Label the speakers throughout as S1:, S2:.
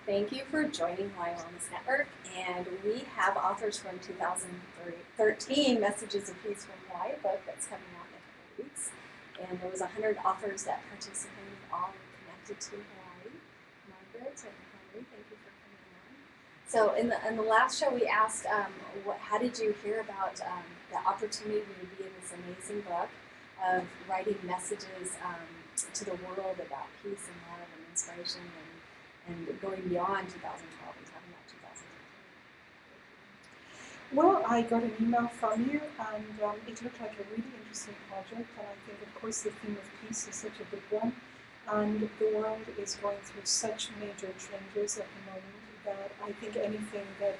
S1: Thank you for joining Hawaii Wellness Network, and we have authors from 2013, Messages of Peace from Hawaii book that's coming out in a couple of weeks. And there was 100 authors that participated, all connected to Hawaii. Margaret and Henri, thank you for coming on. So in the last show, we asked, how did you hear about the opportunity to be in this amazing book of writing messages to the world about peace and love and inspiration and going beyond 2012 and talking about 2013.
S2: Well, I got an email from you, and it looked like a really interesting project. And I think, of course, the theme of peace is such a big one, and the world is going through such major changes at the moment that I think anything that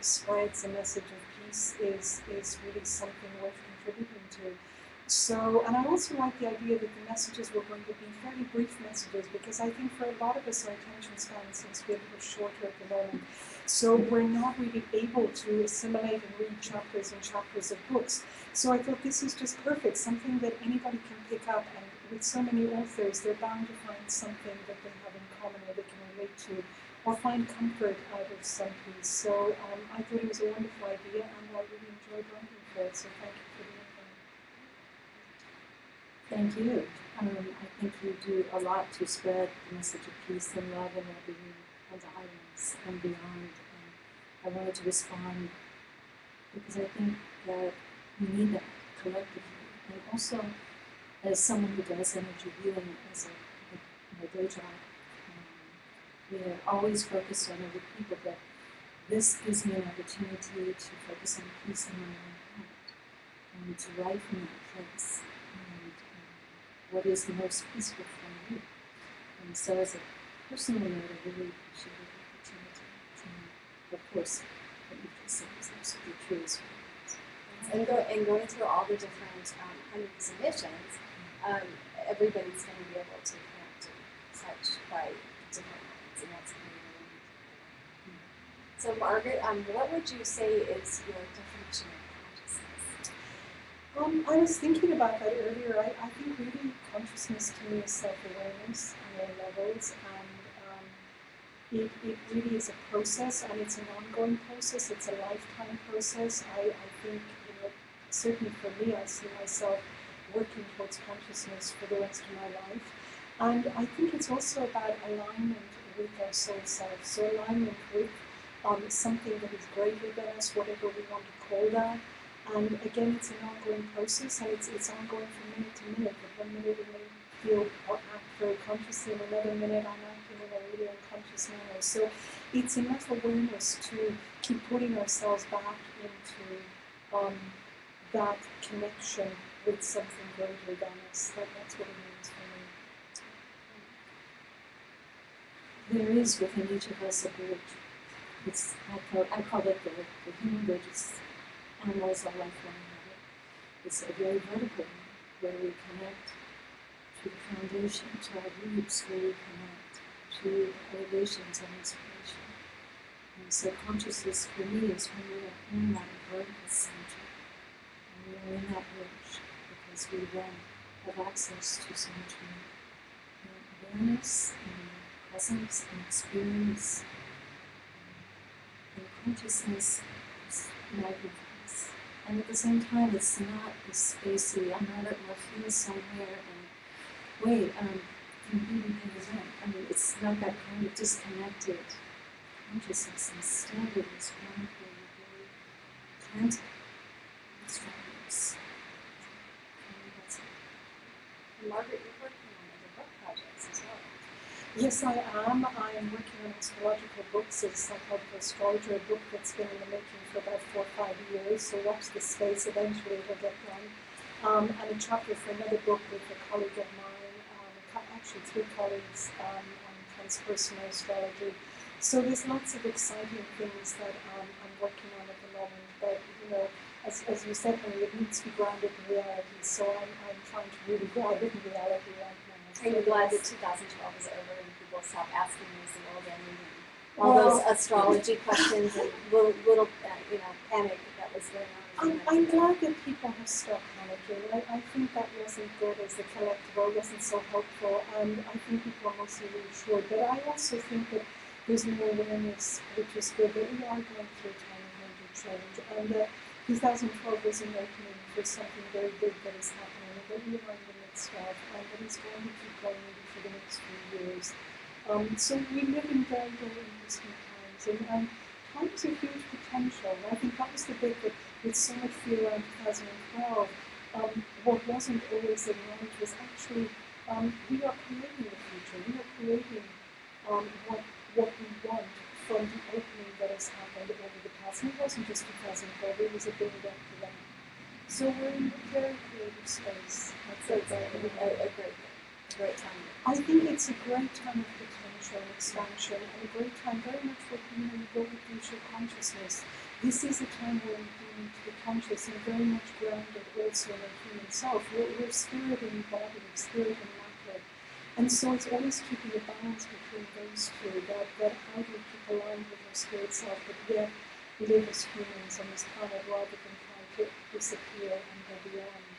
S2: spreads a message of peace is really something worth contributing to. So, and I also like the idea that the messages were going to be fairly brief messages, because I think for a lot of us, our attention span seems to be a little shorter at the moment. So we're not really able to assimilate and read chapters and chapters of books. So I thought this is just perfect, something that anybody can pick up, and with so many authors, they're bound to find something that they have in common or they can relate to, or find comfort out of some piece. So I thought it was a wonderful idea, and I really enjoyed writing for it, so thank you for the invite.
S3: Thank you. I think you do a lot to spread the message of peace and love and well-being on the islands and beyond. And I wanted to respond because I think that we need that collectively. And also, as someone who does energy healing as a day job, we're always focused on other people, but this gives me an opportunity to focus on peace in my own heart and to write from that place. What is the most peaceful for me? And so as a personal note, I really appreciate the opportunity. And of course, what you just said is absolutely true as well.
S1: And going through all the different hundreds of missions, everybody's going to be able to connect to such by different lines, and that's really important. So Margaret, what would you say is your definition of consciousness?
S2: I was thinking about that earlier. I think really consciousness to me is self-awareness on all levels, and it really is a process, and it's an ongoing process. It's a lifetime process. I think, certainly for me, I see myself working towards consciousness for the rest of my life. And I think it's also about alignment with our soul self. So alignment with something that is greater than us, whatever we want to call that. And again, it's an ongoing process, and it's ongoing from minute to minute. At 1 minute, it may feel or act very consciously, and another minute, I'm acting in a really unconscious manner. So it's enough awareness to keep putting ourselves back into that connection with something greater than us. That's what it means for me.
S3: There is within each of us a bridge. I call it the human bridge. Animals are lifelong habit. It's a very vertical one, where we connect to the foundation, to our roots, where we connect to elevations and inspiration. And so consciousness for me is when we are in that vertical center, and we are in that bridge, because we then have access to so much more awareness and presence and experience. And consciousness is magnificent. And at the same time, it's not this spacey, I'm not at left field somewhere, and wait, competing things in. I mean, it's not that kind of disconnected consciousness. Instead, it is one where you're very planted with strongness.
S1: Margaret, you're working on other book projects as well.
S2: Yes, I am. I am working on astrological books. It's called Astrology, a book that's been in the making for about 4 or 5 years. So watch this space. Eventually it'll get done. And a chapter for another book with a colleague of mine, actually 3 colleagues on transpersonal astrology. So there's lots of exciting things that I'm working on at the moment. But as you said, Henri, it needs to be grounded in reality. So I'm trying to really ground it in reality right now.
S1: Are you glad that 2012 is over and people stop asking is the world ending and all those astrology questions and little panic that was going on?
S2: I'm glad that people have stopped panicking. I think that wasn't good as the collectible, wasn't so helpful, and I think people are mostly reassured. But I also think that there's more awareness, which is good, that we are going through a time of major change, and that 2012 was an opening for something very big that is happening, and that we are in the midst of, and that is going to keep going maybe for the next few years. So we live in very, very interesting times, and times of huge potential. And I think that was the bit that, with so much fear around 2012, what wasn't always in mind was actually we are creating the future. We are creating what we want from the opening that has happened over the past. And it wasn't just 2012, it was a build up to that. So we're in a very creative space.
S1: So it's a great time.
S2: I think it's a great time of potential and expansion, and a great time very much for you go with future consciousness. This is a time where we need to be conscious and very much grounded also in our human self. We're spirit and body, spirit and matter. And so it's always keeping a balance between those two, that how do we keep aligned with our spirit self, but yet live as humans on this planet rather than trying to disappear and go beyond.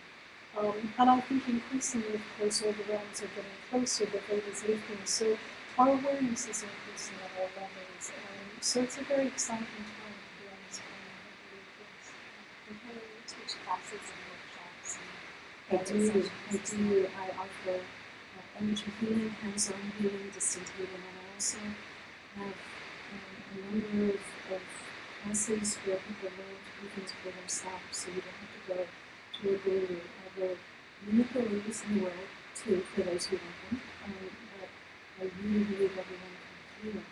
S2: And I think increasingly, of course, all the realms are getting closer, the veil is lifting, so our awareness is increasing at all levels. So it's a very exciting time to be on this planet, I believe, yes.
S1: And how do you teach classes and workshops?
S3: I offer energy healing, hands-on healing, distant healing, and I also have a number of classes where people learn to do things for themselves, so you don't have to go to a guru. There are many gurus in the world too, for those who want them, but I really believe everyone can heal.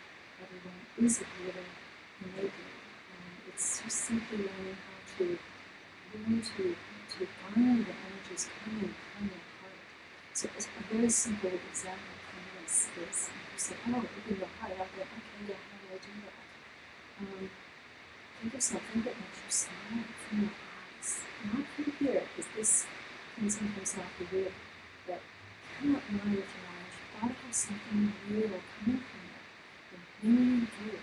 S3: Everyone is a healer innately. It's just simply learning how to find the energies coming from your heart. So a very simple example from this is you say, oh, open your heart. I'll go, okay, yeah, how do I do that? Think of something that makes you smile from your eyes, not from here, because this can sometimes not be real, but cannot lie with your eyes. You've got to have something real coming from there. And when you do,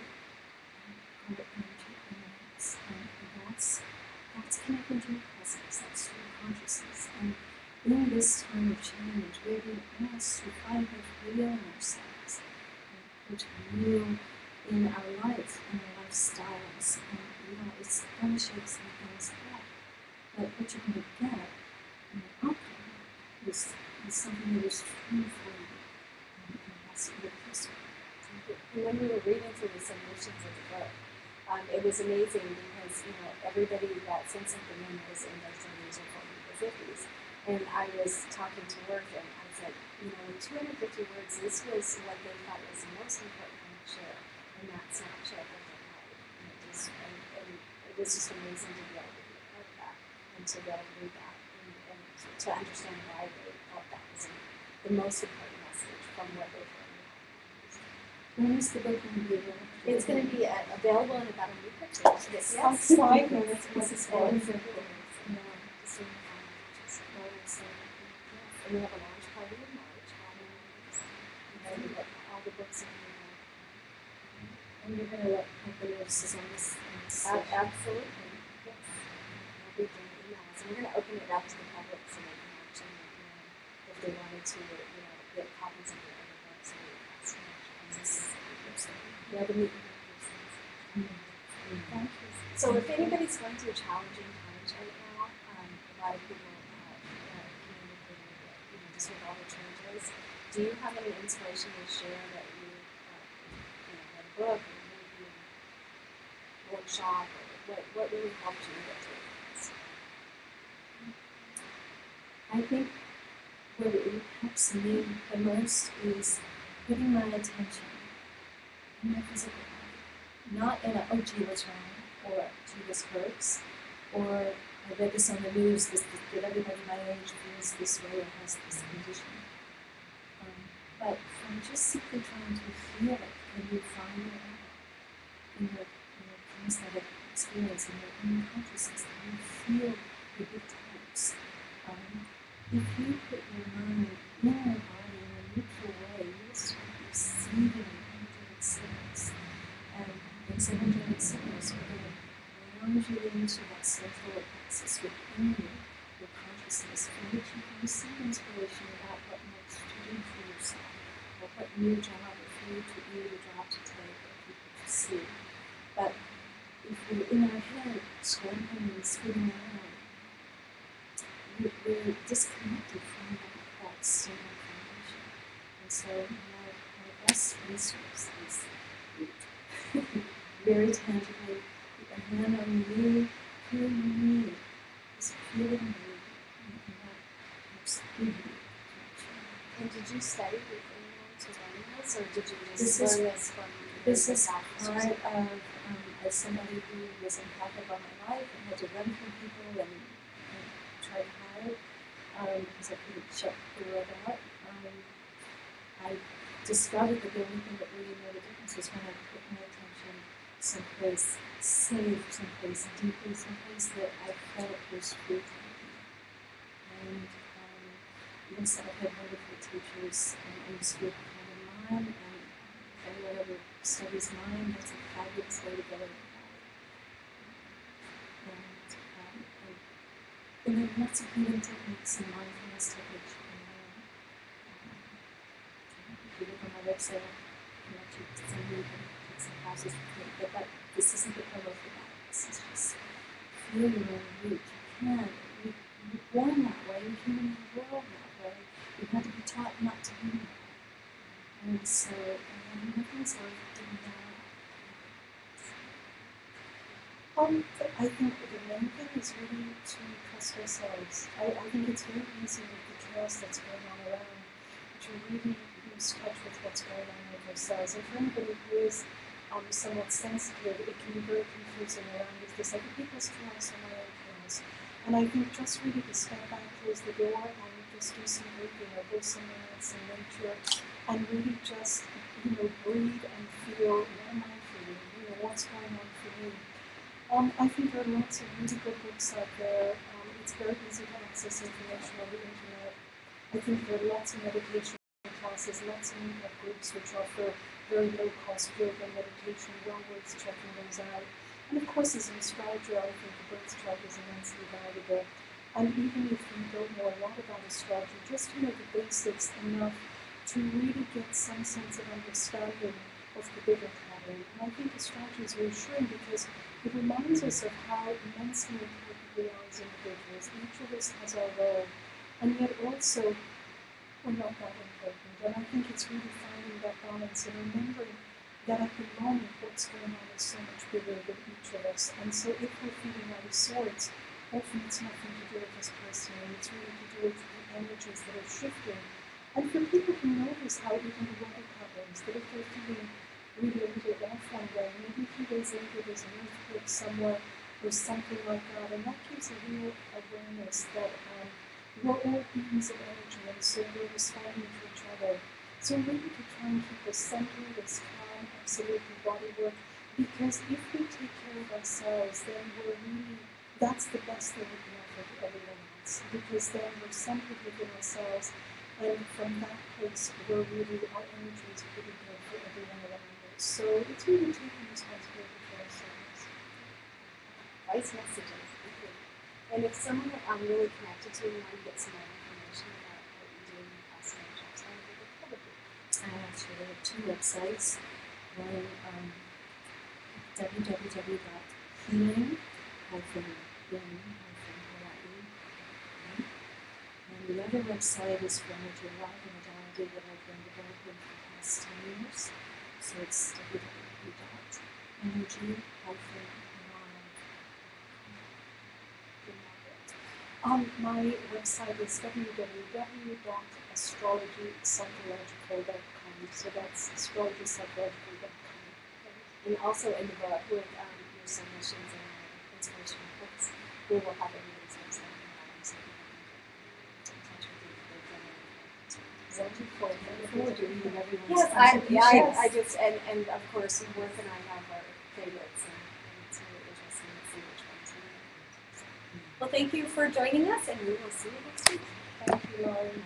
S3: call it energy immanence. And that's connected to your presence, that's your consciousness. And in this time of change, we're being asked to find what's real in ourselves, what's real in our life, in our lifestyles. And it's going to shake some things up. But what you're going to get in the outcome is something that is true for you. And that's your history.
S1: And when we were reading through the submissions of the book, it was amazing because, everybody that sent something in was in their 30s or 40s or 50s. And I was talking to work and I said, 250 words, this was what they thought was the most important thing to share in that snapshot of their life. And it was just amazing to be able to be a part of that and to be able to read that and to understand why they felt that was the most important message from what they've learned.
S3: When is the book going to be available?
S1: It's going to be available in about a week or two.
S2: Yes. Exciting.
S1: This is
S3: wonderful.
S1: And we have a launch party in March. We have all the books in here.
S3: And you're going to let the nurses on this?
S1: Absolutely. Yes. We'll be doing emails. And we're going to open it up to the public so they can actually, if they wanted to, get copies of the other books and the meet and greet.
S2: Thank you.
S1: So if anybody's going through challenging times right now, a lot of people just with all the changes, do you have any inspiration to share that you read a book or maybe a workshop, or what really helped you get through this?
S3: I think what it helps me the most is putting my attention in my physical body, not in a, oh gee, what's wrong, or gee, this hurts, or I read this on the news, that everybody my age feels this way or has this condition. But from just simply trying to feel it, and you find it in your kinesthetic experience, in your own consciousness, and you feel the big types. If you put your mind in your body in a neutral way, you will start receiving energetic signals. And those energetic signals are going to ground you into that central plexus within you, your consciousness, from which you can receive inspiration about what next to do for yourself, or what new job, if you need a job to take, see. But if we're in our head, scrambling and spinning around, we're disconnected from that external foundation. And so my best resource is root. Very tangibly, with a hand on me, feeling me, just feeling me, and that helps me connection.
S1: And did you study with anyone to learn this, or did you just
S3: This
S1: learn this from
S3: This
S1: your
S3: is
S1: practice?
S3: part of, as somebody who was empathic all my life and had to run from people and try to hide, because I couldn't shut the world out. I discovered that the only thing that really made a difference was when I put my attention someplace safe, someplace deeper, someplace that I felt was free for me. And even so, I've had wonderful teachers in the school of mind, and if anyone ever studies mind, that's a fabulous way to get it. And then lots of healing techniques and mindfulness techniques you can learn. If you look on my website, I can actually send you and take some classes with me. But this isn't the promo for that. This is just feel your own root. You can. You're born that way. You came into the world that way. You had to be taught not to be that way. And so, nothing's worth doing that.
S2: I think the main thing is really to trust ourselves. I think it's very easy with the chaos that's going on around to really lose touch with what's going on with ourselves. And for anybody who is somewhat sensitive, it can be very confusing around is this like people's chaos or my own chaos. And I think just really to step back, close the door, and just do some breathing or go somewhere else in nature, and really just breathe and feel what am I feeling, what's going on for me. I think there are lots of really good books out there. It's very easy to access information on the internet. I think there are lots of meditation classes, lots of meetup groups which offer very low-cost yoga and meditation, well worth checking those out. And of course, as an astrologer, I think the birth chart is immensely valuable. And even if you don't know a lot about astrology, just the basics enough to really get some sense of understanding of the bigger pattern. And I think astrology is reassuring because it reminds us of how immensely important we are as individuals. Each of us has our role, and yet also we're not that important. And I think it's really finding that balance and remembering that at the moment what's going on is so much bigger than each of us. And so if we're feeling out of sorts, often it's nothing to do with us personally, it's really to do with the energies that are shifting. And for people who notice how even the weather patterns, that if they're feeling really a little off one day, maybe a few days later there's an earthquake somewhere or something like that, and that gives a real awareness that we're all beings of energy, and so we're responding to each other. So really to try and keep us centered, as calm, absolutely body work, because if we take care of ourselves, then that's the best thing we can offer to everyone else, because then we're centered within ourselves, and from that place, our energy is pretty good for everyone around us. So it's really taking responsibility for ourselves.
S1: Wise messages. Thank you. And if someone really connected to you and wanted to get some more information about what you do in your past jobs, how would they get hold of you?
S3: I actually have two websites. One, www.healing-in-Hawaii. And the other website is for energy and life and modality that I've been developing for the past 10 years. So it's www.energy-life.com.
S2: My website is www.astrologypsychological.com. So that's astrologypsychological.com.
S1: And also in the book with your submissions and inspirational quotes, we will have everyone's website on the bottom so people can get in touch with you if they've done anything.
S3: Wonderful. I look forward to reading everyone's
S1: Yes,
S3: contributions.
S1: I just, and of course, Worth and I have our favorites, and it's really interesting to see which ones we like. Well, thank you for joining us, and we will see you next week.
S2: Thank you, Lauren.